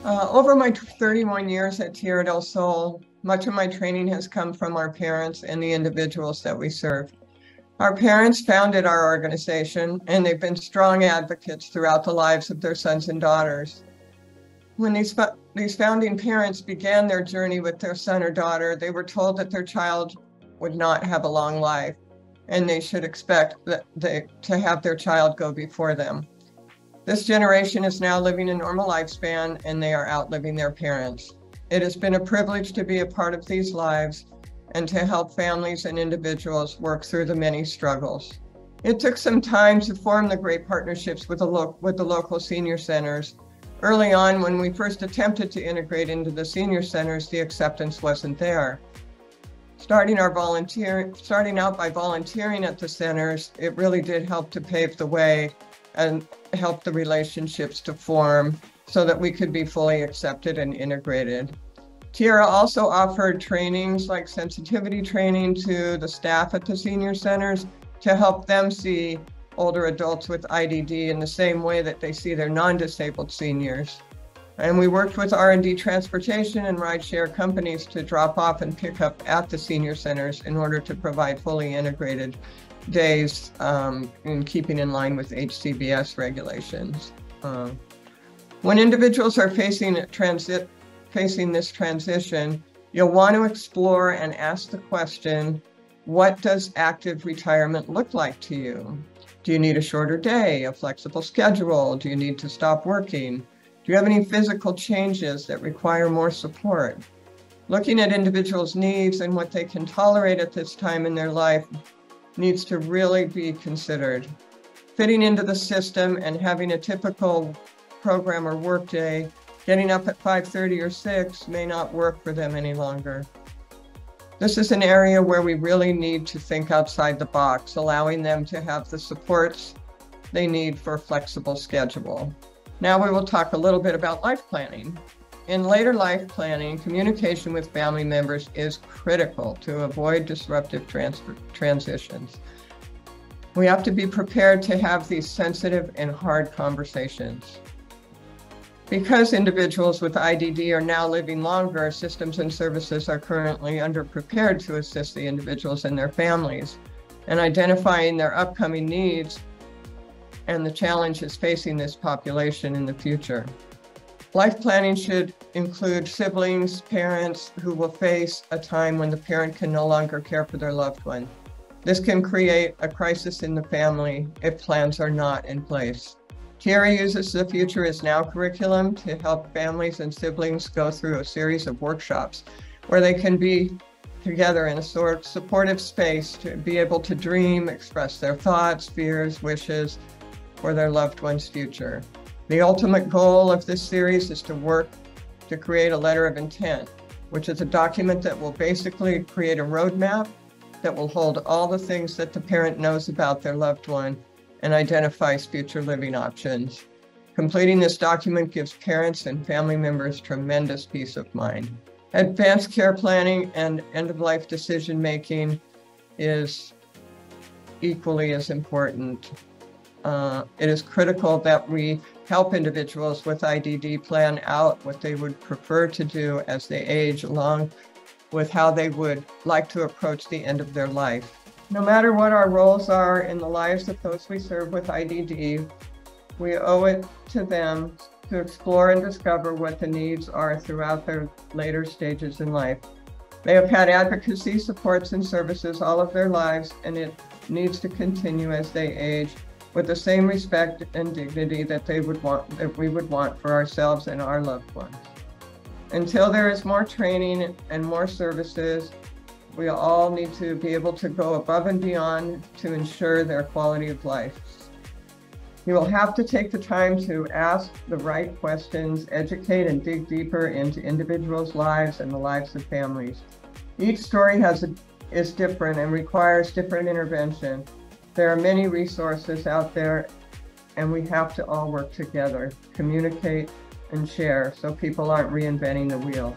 Over my 31 years at Tierra del Sol, much of my training has come from our parents and the individuals that we serve. Our parents founded our organization, and they've been strong advocates throughout the lives of their sons and daughters. When these founding parents began their journey with their son or daughter, they were told that their child would not have a long life, and they should expect to have their child go before them. This generation is now living a normal lifespan, and they are outliving their parents. It has been a privilege to be a part of these lives and to help families and individuals work through the many struggles. It took some time to form the great partnerships with the local senior centers. Early on, when we first attempted to integrate into the senior centers, the acceptance wasn't there. Starting out by volunteering at the centers, it really did help to pave the way and help the relationships to form so that we could be fully accepted and integrated. Tierra also offered trainings like sensitivity training to the staff at the senior centers to help them see older adults with IDD in the same way that they see their non-disabled seniors. And we worked with R&D transportation and rideshare companies to drop off and pick up at the senior centers in order to provide fully integrated days in keeping in line with HCBS regulations. When individuals are facing this transition, you'll want to explore and ask the question, what does active retirement look like to you? Do you need a shorter day, a flexible schedule? Do you need to stop working? Do you have any physical changes that require more support? Looking at individuals' needs and what they can tolerate at this time in their life needs to really be considered. Fitting into the system and having a typical program or workday, getting up at 5:30 or 6 may not work for them any longer. This is an area where we really need to think outside the box, allowing them to have the supports they need for a flexible schedule. Now we will talk a little bit about life planning. In later life planning, communication with family members is critical to avoid disruptive transitions. We have to be prepared to have these sensitive and hard conversations. Because individuals with IDD are now living longer, systems and services are currently underprepared to assist the individuals and their families in identifying their upcoming needs and the challenges facing this population in the future. Life planning should include siblings, parents who will face a time when the parent can no longer care for their loved one. This can create a crisis in the family if plans are not in place. Tierra uses the Future Is Now curriculum to help families and siblings go through a series of workshops where they can be together in a sort of supportive space to be able to dream, express their thoughts, fears, wishes for their loved one's future. The ultimate goal of this series is to work to create a letter of intent, which is a document that will basically create a roadmap that will hold all the things that the parent knows about their loved one and identifies future living options. Completing this document gives parents and family members tremendous peace of mind. Advanced care planning and end-of-life decision-making is equally as important. It is critical that we help individuals with IDD plan out what they would prefer to do as they age, along with how they would like to approach the end of their life. No matter what our roles are in the lives of those we serve with IDD, we owe it to them to explore and discover what the needs are throughout their later stages in life. They have had advocacy, supports, and services all of their lives, and it needs to continue as they age with the same respect and dignity that we would want for ourselves and our loved ones. Until there is more training and more services, we all need to be able to go above and beyond to ensure their quality of life. You will have to take the time to ask the right questions, educate and dig deeper into individuals' lives and the lives of families. Each story is different and requires different intervention. There are many resources out there, and we have to all work together, communicate and share so people aren't reinventing the wheel.